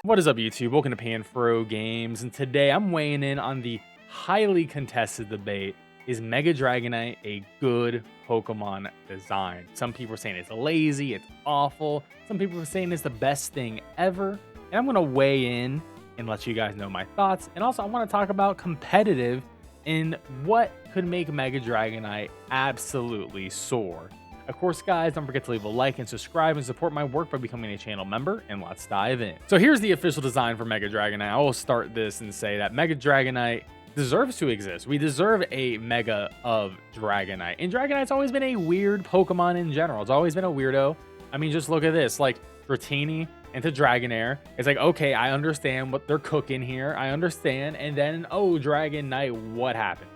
What is up, YouTube? Welcome to PanFro Games, and today I'm weighing in on the highly contested debate: is Mega Dragonite a good Pokemon design? Some people are saying it's lazy, it's awful. Some people are saying it's the best thing ever. And I'm going to weigh in and let you guys know my thoughts. And also, I want to talk about competitive and what could make Mega Dragonite absolutely soar. Of course, guys, don't forget to leave a like and subscribe and support my work by becoming a channel member, and let's dive in. So here's the official design for Mega Dragonite. I will start this and say that Mega Dragonite deserves to exist. We deserve a Mega of Dragonite. And Dragonite's always been a weird Pokemon in general. It's always been a weirdo. I mean, just look at this. Like, Dratini into Dragonair. It's like, okay, I understand what they're cooking here. I understand. And then, oh, Dragonite, what happened?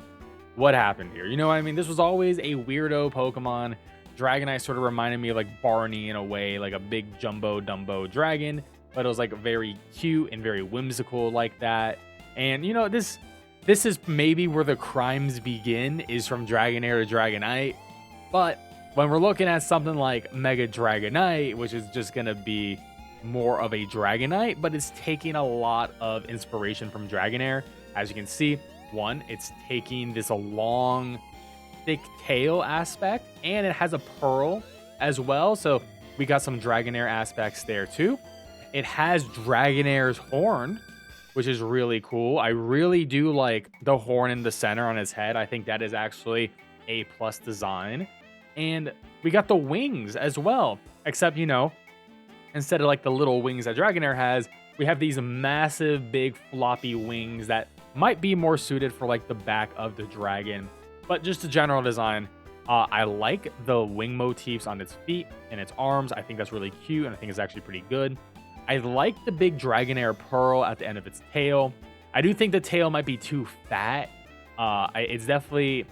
What happened here? You know what I mean? This was always a weirdo Pokemon. Dragonite sort of reminded me of like Barney in a way, like a big jumbo dumbo dragon, but it was like very cute and very whimsical like that. And you know, this is maybe where the crimes begin, is from Dragonair to Dragonite. But when we're looking at something like Mega Dragonite, which is just gonna be more of a Dragonite, but it's taking a lot of inspiration from Dragonair. As you can see, one, it's taking this long thick tail aspect, and it has a pearl as well, so we got some Dragonair aspects there too. It has Dragonair's horn, which is really cool. I really do like the horn in the center on his head. I think that is actually a plus design. And we got the wings as well, except, you know, instead of like the little wings that Dragonair has, we have these massive big floppy wings that might be more suited for like the back of the dragon. But just the general design, I like the wing motifs on its feet and its arms. I think that's really cute, and I think it's actually pretty good. I like the big Dragonair pearl at the end of its tail. I do think the tail might be too fat. It's definitely,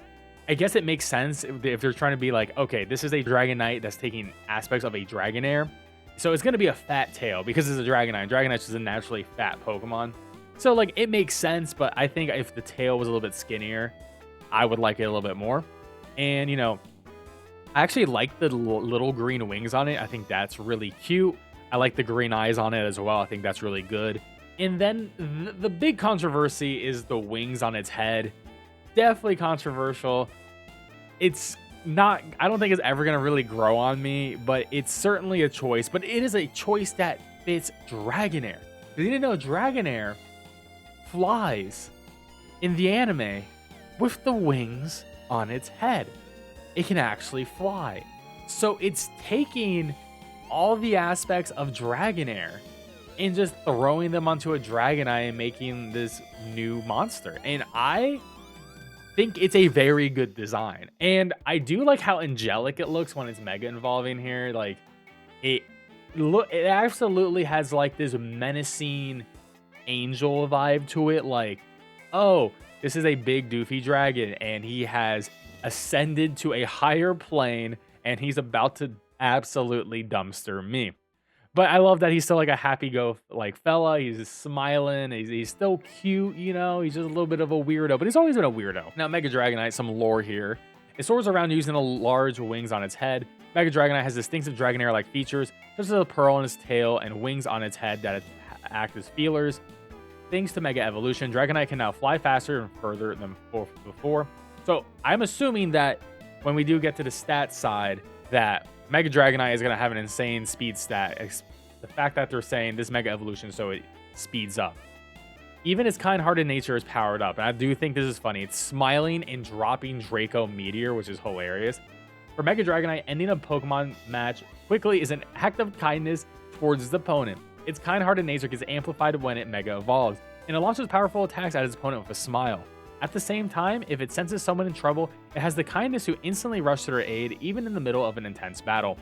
I guess it makes sense if they're trying to be like, okay, this is a Dragonite that's taking aspects of a Dragonair. So it's going to be a fat tail because it's a Dragonite. Dragonite's just a naturally fat Pokemon. So like it makes sense, but I think if the tail was a little bit skinnier, I would like it a little bit more. And, you know, I actually like the little green wings on it. I think that's really cute. I like the green eyes on it as well. I think that's really good. And then the big controversy is the wings on its head. Definitely controversial. It's not, I don't think it's ever going to really grow on me, but it's certainly a choice. But it is a choice that fits Dragonair. You didn't know Dragonair flies in the anime with the wings on its head. It can actually fly. So it's taking all the aspects of Dragonair and just throwing them onto a Dragonite and making this new monster. And I think it's a very good design. And I do like how angelic it looks when it's mega evolving here. Like it absolutely has like this menacing angel vibe to it. Like, oh, this is a big doofy dragon, and he has ascended to a higher plane, and he's about to absolutely dumpster me. But I love that he's still like a happy-go like fella. He's just smiling. He's still cute, you know. He's just a little bit of a weirdo, but he's always been a weirdo. Now, Mega Dragonite, some lore here. It soars around using large wings on its head. Mega Dragonite has distinctive Dragonair-like features, such as a pearl on its tail and wings on its head that act as feelers. Thanks to Mega Evolution, Dragonite can now fly faster and further than before. So I'm assuming that when we do get to the stat side, that Mega Dragonite is going to have an insane speed stat. The fact that they're saying this Mega Evolution, so it speeds up. Even its kind-hearted nature is powered up, and I do think this is funny. It's smiling and dropping Draco Meteor, which is hilarious. For Mega Dragonite, ending a Pokemon match quickly is an act of kindness towards its opponent. Its kind-hearted nature gets amplified when it Mega Evolves, and it launches powerful attacks at its opponent with a smile. At the same time, if it senses someone in trouble, it has the kindness to instantly rush to their aid, even in the middle of an intense battle.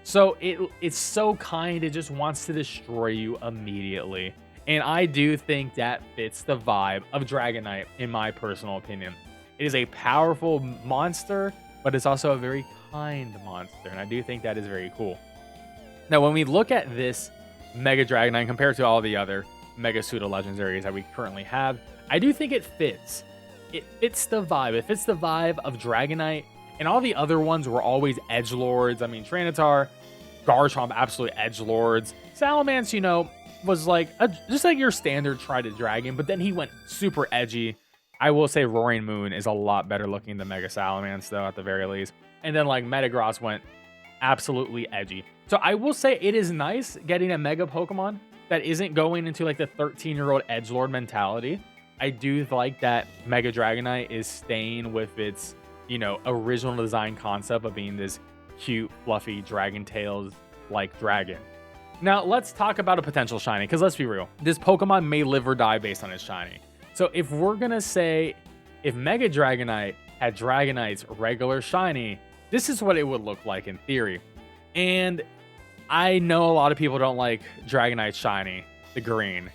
So it's so kind, it just wants to destroy you immediately. And I do think that fits the vibe of Dragonite, in my personal opinion. It is a powerful monster, but it's also a very kind monster, and I do think that is very cool. Now, when we look at this Mega Dragonite compared to all the other Mega Pseudo Legendaries that we currently have, I do think it fits. It fits the vibe. It fits the vibe of Dragonite, and all the other ones were always edgelords. I mean, Tranitar, Garchomp, absolute edgelords. Salamence, you know, was like just like your standard Trident Dragon, but then he went super edgy. I will say Roaring Moon is a lot better looking than Mega Salamence, though, at the very least. And then like Metagross went absolutely edgy. So I will say it is nice getting a Mega Pokemon that isn't going into like the 13-year-old edgelord mentality. I do like that Mega Dragonite is staying with its, you know, original design concept of being this cute, fluffy Dragon Tails like dragon. Now let's talk about a potential shiny, because let's be real, this Pokemon may live or die based on its shiny. So if we're gonna say, if Mega Dragonite had Dragonite's regular shiny, this is what it would look like in theory. And I know a lot of people don't like Dragonite shiny, the green.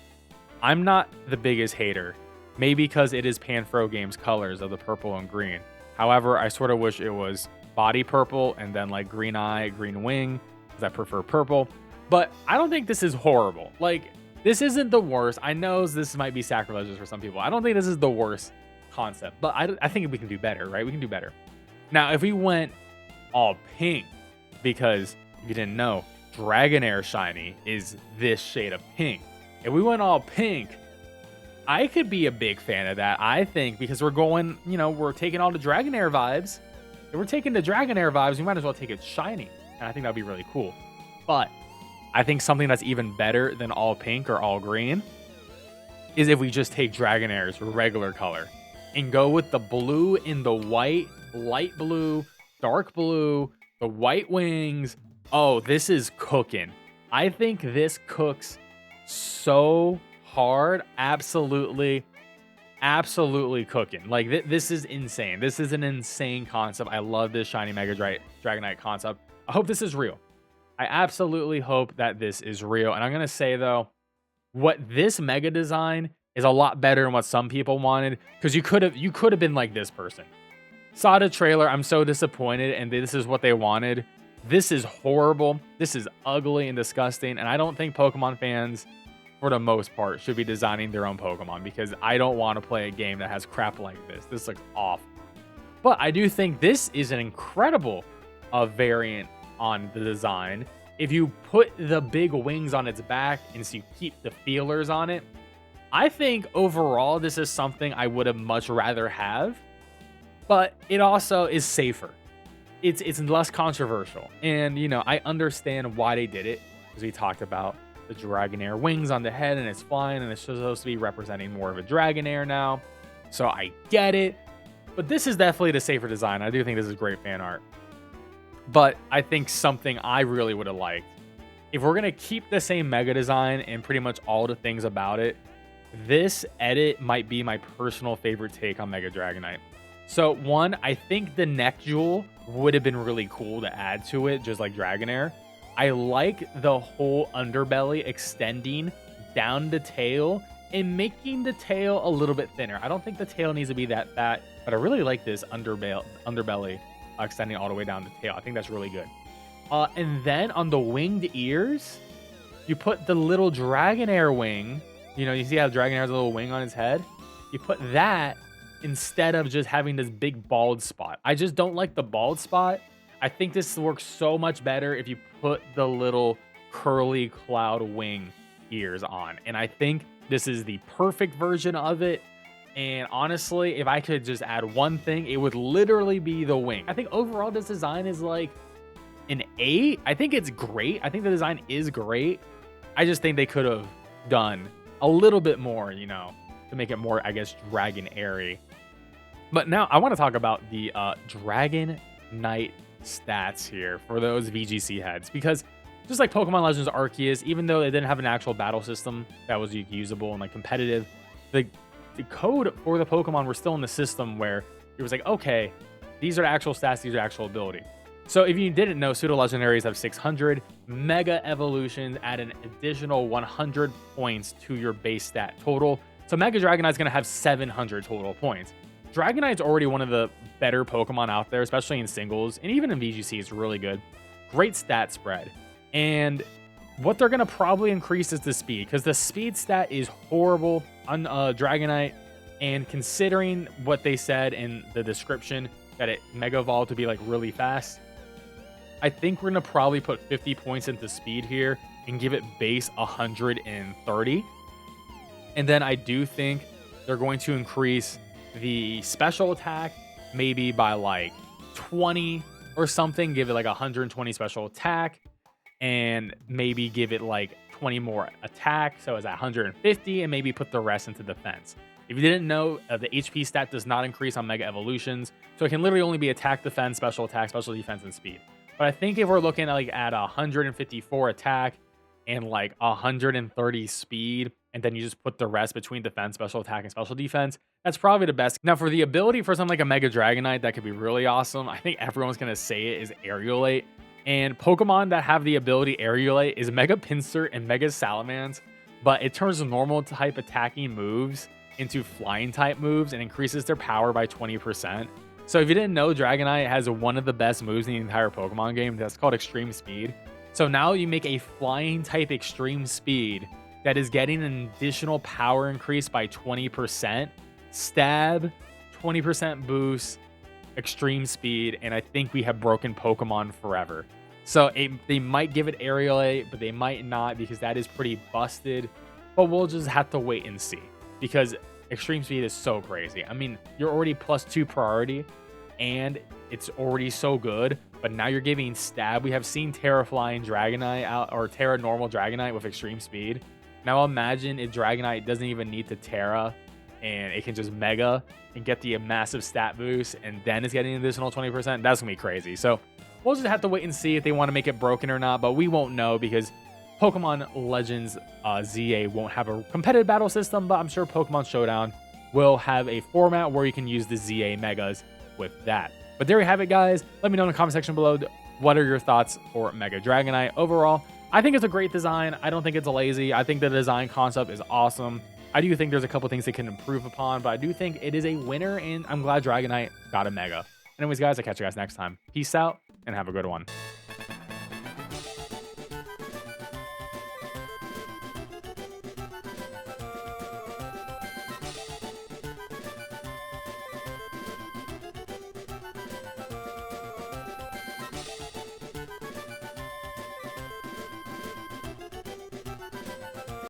I'm not the biggest hater, maybe because it is PanFro Games colors of the purple and green. However, I sort of wish it was body purple and then like green eye, green wing, because I prefer purple. But I don't think this is horrible. Like, this isn't the worst. I know this might be sacrilegious for some people. I don't think this is the worst concept, but I think we can do better, right? We can do better. Now, if we went all pink, because if you didn't know, Dragonair shiny is this shade of pink. If we went all pink, I could be a big fan of that, I think, because we're going, you know, we're taking all the Dragonair vibes. If we're taking the Dragonair vibes, we might as well take it shiny. And I think that'd be really cool. But I think something that's even better than all pink or all green is if we just take Dragonair's regular color and go with the blue and the white, light blue, dark blue, the white wings. Oh, this is cooking. I think this cooks so hard. Absolutely cooking. Like, this is insane. This is an insane concept. I love this shiny Mega Dragonite concept. I hope this is real. I absolutely hope that this is real. And I'm going to say, though, what this Mega design is a lot better than what some people wanted, because you could have been like this person. Saw the trailer. I'm so disappointed, and this is what they wanted. This is horrible. This is ugly and disgusting, and I don't think Pokemon fans, for the most part, should be designing their own Pokemon, because I don't want to play a game that has crap like this. This looks awful. But I do think this is an incredible variant on the design. If you put the big wings on its back and so you keep the feelers on it, I think overall this is something I would have much rather have, but it also is safer. It's less controversial, and you know, I understand why they did it, because we talked about the Dragonair wings on the head and it's flying and it's supposed to be representing more of a Dragonair now, so I get it. But this is definitely the safer design. I do think this is great fan art. But I think something I really would have liked, if we're going to keep the same Mega design and pretty much all the things about it, this edit might be my personal favorite take on Mega Dragonite. So one, I think the neck jewel would have been really cool to add to it, just like Dragonair. I like the whole underbelly extending down the tail and making the tail a little bit thinner. I don't think the tail needs to be that fat, but I really like this underbelly extending all the way down the tail. I think that's really good. And then on the winged ears, you put the little Dragonair wing. You know, you see how Dragonair has a little wing on its head? You put that instead of just having this big bald spot. I just don't like the bald spot. I think this works so much better if you put the little curly cloud wing ears on. And I think this is the perfect version of it. And honestly, if I could just add one thing, it would literally be the wing. I think overall this design is like an 8. I think it's great. I think the design is great. I just think they could have done a little bit more, you know, to make it more, I guess, Dragon-airy. But now I want to talk about the Dragonite stats here for those VGC heads, because just like Pokemon Legends Arceus, even though they didn't have an actual battle system that was usable and like competitive, the code for the Pokemon were still in the system where it was like, okay, these are actual stats, these are actual ability. So if you didn't know, pseudo legendaries have 600. Mega evolutions add an additional 100 points to your base stat total. So Mega Dragonite is going to have 700 total points. Dragonite's already one of the better Pokemon out there, especially in singles, and even in VGC, it's really good. Great stat spread. And what they're going to probably increase is the speed, because the speed stat is horrible on Dragonite. And considering what they said in the description, that it Mega Evolved to be like really fast, I think we're going to probably put 50 points into speed here and give it base 130. And then I do think they're going to increase the special attack maybe by like 20 or something. Give it like 120 special attack and maybe give it like 20 more attack. So it's at 150 and maybe put the rest into defense. If you didn't know, the HP stat does not increase on Mega Evolutions. So it can literally only be attack, defense, special attack, special defense, and speed. But I think if we're looking at like at 154 attack and like 130 speed, and then you just put the rest between defense, special attack, and special defense, that's probably the best. Now, for the ability for something like a Mega Dragonite that could be really awesome, I think everyone's going to say it, is Aerialate. And Pokemon that have the ability Aerialate is Mega Pinsir and Mega Salamence, but it turns normal type attacking moves into flying type moves and increases their power by 20%. So if you didn't know, Dragonite has one of the best moves in the entire Pokemon game. That's called Extreme Speed. So now you make a flying type Extreme Speed that is getting an additional power increase by 20%, stab, 20% boost, Extreme Speed, and I think we have broken Pokemon forever. So they might give it Aerialate, but they might not, because that is pretty busted. But we'll just have to wait and see, because Extreme Speed is so crazy. I mean, you're already +2 priority, and it's already so good, but now you're giving stab. We have seen Terra Flying Dragonite out, or Terra Normal Dragonite with Extreme Speed. Now imagine if Dragonite doesn't even need to Terra, and it can just Mega and get the massive stat boost, and then it's getting an additional 20%. That's gonna be crazy. So we'll just have to wait and see if they want to make it broken or not, but we won't know because Pokemon Legends ZA won't have a competitive battle system, but I'm sure Pokemon Showdown will have a format where you can use the ZA Megas with that. But there you have it, guys. Let me know in the comment section below, what are your thoughts for Mega Dragonite overall? I think it's a great design. I don't think it's lazy. I think the design concept is awesome. I do think there's a couple things they can improve upon, but I do think it is a winner, and I'm glad Dragonite got a Mega. Anyways, guys, I'll catch you guys next time. Peace out, and have a good one.